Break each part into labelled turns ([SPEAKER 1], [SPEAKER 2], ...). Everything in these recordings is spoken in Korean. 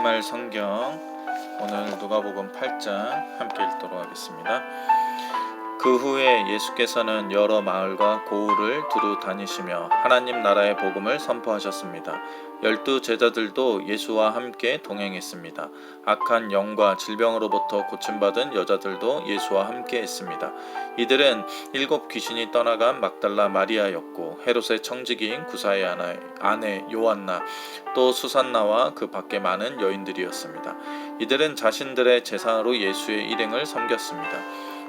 [SPEAKER 1] 우리말 성경 오늘 누가복음 8장 함께 읽도록 하겠습니다. 그 후에 예수께서는 여러 마을과 고을을 두루 다니시며 하나님 나라의 복음을 선포하셨습니다. 12 제자들도 예수와 함께 동행했습니다. 악한 영과 질병으로부터 고침받은 여자들도 예수와 함께 했습니다. 이들은 7 귀신이 떠나간 막달라 마리아였고 헤롯의 청지기인 구사의 아내 요한나 또 수산나와 그 밖에 많은 여인들이었습니다. 이들은 자신들의 재산으로 예수의 일행을 섬겼습니다.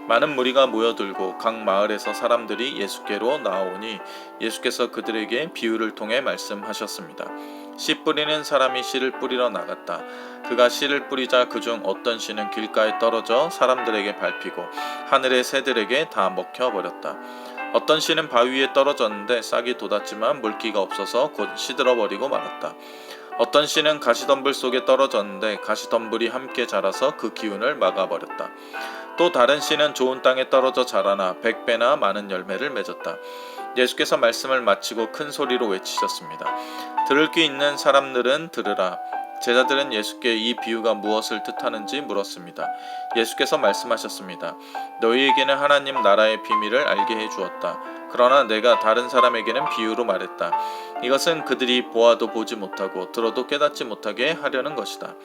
[SPEAKER 1] 많은 무리가 모여들고 각 마을에서 사람들이 예수께로 나오니 예수께서 그들에게 비유를 통해 말씀하셨습니다. 씨 뿌리는 사람이 씨를 뿌리러 나갔다. 그가 씨를 뿌리자 그중 어떤 씨는 길가에 떨어져 사람들에게 밟히고 하늘의 새들에게 다 먹혀버렸다. 어떤 씨는 바위 위에 떨어졌는데 싹이 돋았지만 물기가 없어서 곧 시들어버리고 말았다. 어떤 씨는 가시덤불 속에 떨어졌는데 가시덤불이 함께 자라서 그 기운을 막아버렸다. 또 다른 씨는 좋은 땅에 떨어져 자라나 100배나 많은 열매를 맺었다. 예수께서 말씀을 마치고 큰 소리로 외치셨습니다. 들을 귀 있는 사람들은 들으라. 제자들은 예수께 이 비유가 무엇을 뜻하는지 물었습니다. 예수께서 말씀하셨습니다. 너희에게는 하나님 나라의 비밀을 알게 해주었다. 그러나 내가 다른 사람에게는 비유로 말했다. 이것은 그들이 보아도 보지 못하고 들어도 깨닫지 못하게 하려는 것이다.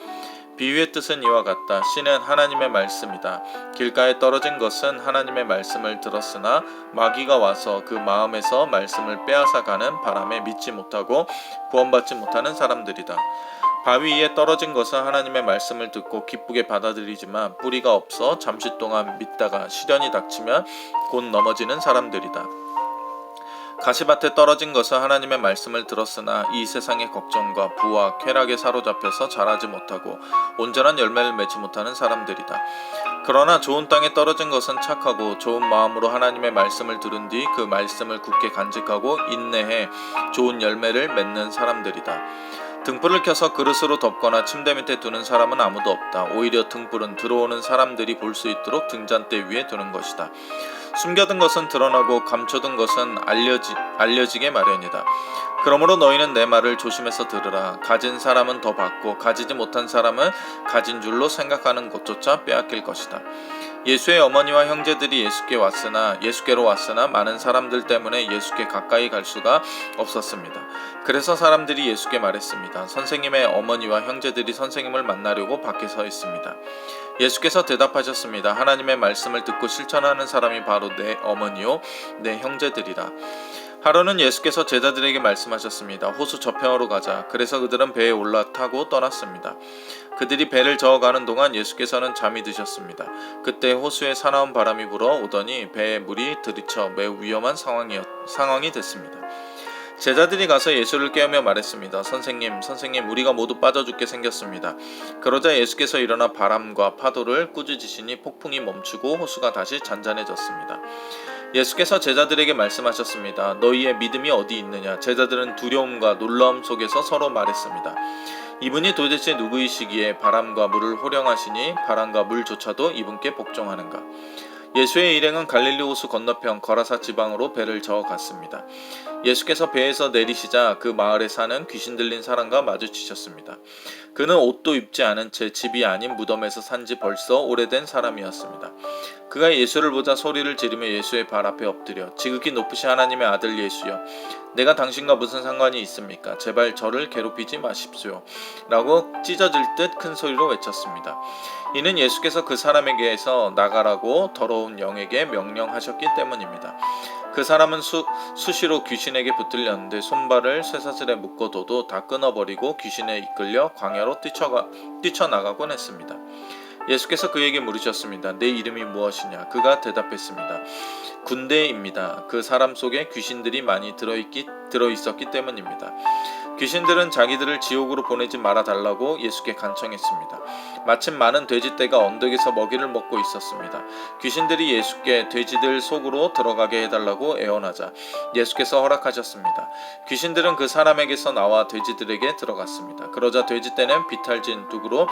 [SPEAKER 1] 비유의 뜻은 이와 같다. 씨는 하나님의 말씀이다. 길가에 떨어진 것은 하나님의 말씀을 들었으나 마귀가 와서 그 마음에서 말씀을 빼앗아가는 바람에 믿지 못하고 구원받지 못하는 사람들이다. 바위 위에 떨어진 것은 하나님의 말씀을 듣고 기쁘게 받아들이지만 뿌리가 없어 잠시 동안 믿다가 시련이 닥치면 곧 넘어지는 사람들이다. 가시밭에 떨어진 것은 하나님의 말씀을 들었으나 이 세상의 걱정과 부와 쾌락에 사로잡혀서 자라지 못하고 온전한 열매를 맺지 못하는 사람들이다. 그러나 좋은 땅에 떨어진 것은 착하고 좋은 마음으로 하나님의 말씀을 들은 뒤 그 말씀을 굳게 간직하고 인내해 좋은 열매를 맺는 사람들이다. 등불을 켜서 그릇으로 덮거나 침대 밑에 두는 사람은 아무도 없다. 오히려 등불은 들어오는 사람들이 볼 수 있도록 등잔대 위에 두는 것이다. 숨겨둔 것은 드러나고 감춰둔 것은 알려지게 마련이다. 그러므로 너희는 내 말을 조심해서 들으라. 가진 사람은 더 받고 가지지 못한 사람은 가진 줄로 생각하는 것조차 빼앗길 것이다. 예수의 어머니와 형제들이 예수께로 왔으나 많은 사람들 때문에 예수께 가까이 갈 수가 없었습니다. 그래서 사람들이 예수께 말했습니다. 선생님의 어머니와 형제들이 선생님을 만나려고 밖에 서 있습니다. 예수께서 대답하셨습니다. 하나님의 말씀을 듣고 실천하는 사람이 바로 내 어머니요 내 형제들이라. 하루는 예수께서 제자들에게 말씀하셨습니다. 호수 저편으로 가자. 그래서 그들은 배에 올라타고 떠났습니다. 그들이 배를 저어가는 동안 예수께서는 잠이 드셨습니다. 그때 호수에 사나운 바람이 불어 오더니 배에 물이 들이쳐 매우 위험한 상황이 됐습니다. 제자들이 가서 예수를 깨우며 말했습니다. 선생님, 우리가 모두 빠져 죽게 생겼습니다. 그러자 예수께서 일어나 바람과 파도를 꾸짖으시니 폭풍이 멈추고 호수가 다시 잔잔해졌습니다. 예수께서 제자들에게 말씀하셨습니다. 너희의 믿음이 어디 있느냐? 제자들은 두려움과 놀라움 속에서 서로 말했습니다. 이분이 도대체 누구이시기에 바람과 물을 호령하시니 바람과 물조차도 이분께 복종하는가? 예수의 일행은 갈릴리 호수 건너편 거라사 지방으로 배를 저어 갔습니다. 예수께서 배에서 내리시자 그 마을에 사는 귀신 들린 사람과 마주치셨습니다. 그는 옷도 입지 않은 채 집이 아닌 무덤에서 산지 벌써 오래된 사람이었습니다. 그가 예수를 보자 소리를 지르며 예수의 발 앞에 엎드려 지극히 높으신 하나님의 아들 예수여, 내가 당신과 무슨 상관이 있습니까? 제발 저를 괴롭히지 마십시오 라고 찢어질 듯 큰 소리로 외쳤습니다. 이는 예수께서 그 사람에게서 나가라고 더러운 영에게 명령하셨기 때문입니다. 그 사람은 수시로 귀신에게 붙들렸는데 손발을 쇠사슬에 묶어둬도 다 끊어버리고 귀신에 이끌려 광야로 뛰쳐나가곤 했습니다. 예수께서 그에게 물으셨습니다. 내 이름이 무엇이냐? 그가 대답했습니다. 군대입니다. 그 사람 속에 귀신들이 많이 들어있었기 때문입니다. 귀신들은 자기들을 지옥으로 보내지 말아달라고 예수께 간청했습니다. 마침 많은 돼지떼가 언덕에서 먹이를 먹고 있었습니다. 귀신들이 예수께 돼지들 속으로 들어가게 해달라고 애원하자 예수께서 허락하셨습니다. 귀신들은 그 사람에게서 나와 돼지들에게 들어갔습니다. 그러자 돼지떼는 비탈진 뚝으로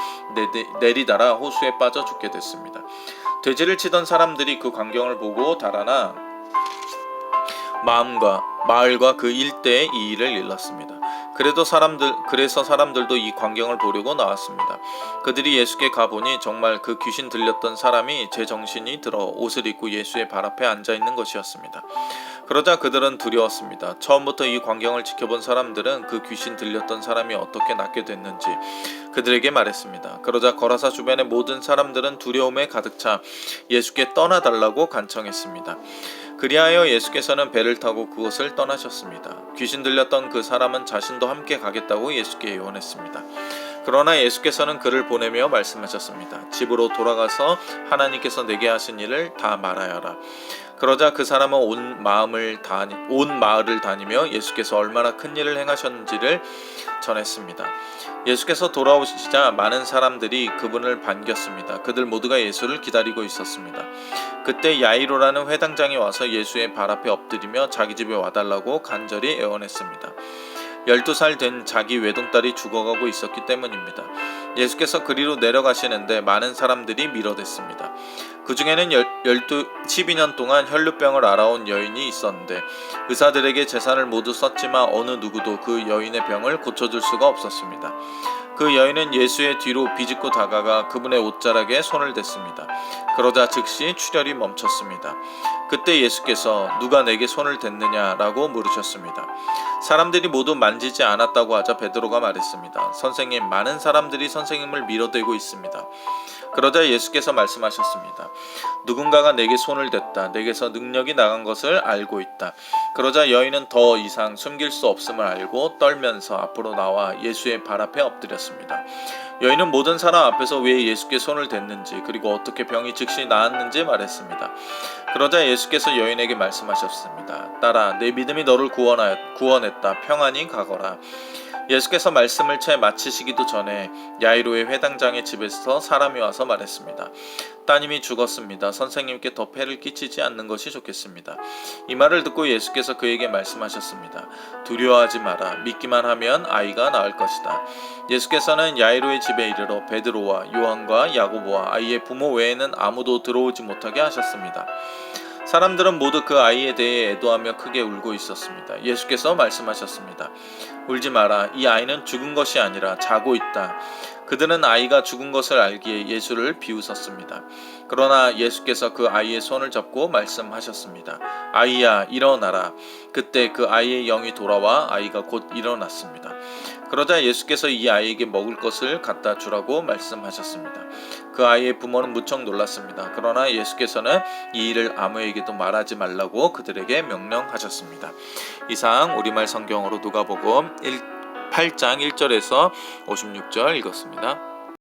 [SPEAKER 1] 내리달아 호수에 빠져 죽게 됐습니다. 돼지를 치던 사람들이 그 광경을 보고 달아나 마을과 그 일대에 이 일을 일렀습니다. 그래서 사람들도 이 광경을 보려고 나왔습니다. 그들이 예수께 가보니 정말 그 귀신 들렸던 사람이 제정신이 들어 옷을 입고 예수의 발 앞에 앉아 있는 것이었습니다. 그러자 그들은 두려웠습니다. 처음부터 이 광경을 지켜본 사람들은 그 귀신 들렸던 사람이 어떻게 낫게 됐는지 그들에게 말했습니다. 그러자 거라사 주변의 모든 사람들은 두려움에 가득 차 예수께 떠나달라고 간청했습니다. 그리하여 예수께서는 배를 타고 그곳을 떠나셨습니다. 귀신 들렸던 그 사람은 자신도 함께 가겠다고 예수께 요원했습니다. 그러나 예수께서는 그를 보내며 말씀하셨습니다. 집으로 돌아가서 하나님께서 내게 하신 일을 다 말하여라. 그러자 그 사람은 온 마을을 다니며 예수께서 얼마나 큰 일을 행하셨는지를 전했습니다. 예수께서 돌아오시자 많은 사람들이 그분을 반겼습니다. 그들 모두가 예수를 기다리고 있었습니다. 그때 야이로라는 회당장이 와서 예수의 발 앞에 엎드리며 자기 집에 와달라고 간절히 애원했습니다. 12살 된 자기 외동딸이 죽어가고 있었기 때문입니다. 예수께서 그리로 내려가시는데 많은 사람들이 밀어댔습니다. 그 중에는 12년 동안 혈루병을 앓아온 여인이 있었는데 의사들에게 재산을 모두 썼지만 어느 누구도 그 여인의 병을 고쳐줄 수가 없었습니다. 그 여인은 예수의 뒤로 비집고 다가가 그분의 옷자락에 손을 댔습니다. 그러자 즉시 출혈이 멈췄습니다. 그때 예수께서 누가 내게 손을 댔느냐라고 물으셨습니다. 사람들이 모두 만지지 않았다고 하자 베드로가 말했습니다. 선생님, 많은 사람들이 선생님을 밀어대고 있습니다. 그러자 예수께서 말씀하셨습니다. 누군가가 내게 손을 댔다. 내게서 능력이 나간 것을 알고 있다. 그러자 여인은 더 이상 숨길 수 없음을 알고 떨면서 앞으로 나와 예수의 발 앞에 엎드렸습니다. 여인은 모든 사람 앞에서 왜 예수께 손을 댔는지 그리고 어떻게 병이 즉시 나았는지 말했습니다. 그러자 예수께서 여인에게 말씀하셨습니다. 딸아, 내 믿음이 너를 구원했다. 평안히 가거라. 예수께서 말씀을 채 마치시기도 전에 야이로의 회당장의 집에서 사람이 와서 말했습니다. 따님이 죽었습니다. 선생님께 더 폐를 끼치지 않는 것이 좋겠습니다. 이 말을 듣고 예수께서 그에게 말씀하셨습니다. 두려워하지 마라. 믿기만 하면 아이가 나을 것이다. 예수께서는 야이로의 집에 이르러 베드로와 요한과 야고보와 아이의 부모 외에는 아무도 들어오지 못하게 하셨습니다. 사람들은 모두 그 아이에 대해 애도하며 크게 울고 있었습니다. 예수께서 말씀하셨습니다. 울지 마라. 이 아이는 죽은 것이 아니라 자고 있다. 그들은 아이가 죽은 것을 알기에 예수를 비웃었습니다. 그러나 예수께서 그 아이의 손을 잡고 말씀하셨습니다. 아이야, 일어나라. 그때 그 아이의 영이 돌아와 아이가 곧 일어났습니다. 그러자 예수께서 이 아이에게 먹을 것을 갖다 주라고 말씀하셨습니다. 그 아이의 부모는 무척 놀랐습니다. 그러나 예수께서는 이 일을 아무에게도 말하지 말라고 그들에게 명령하셨습니다. 이상 우리말 성경으로 누가복음 8장 1절에서 56절 읽었습니다.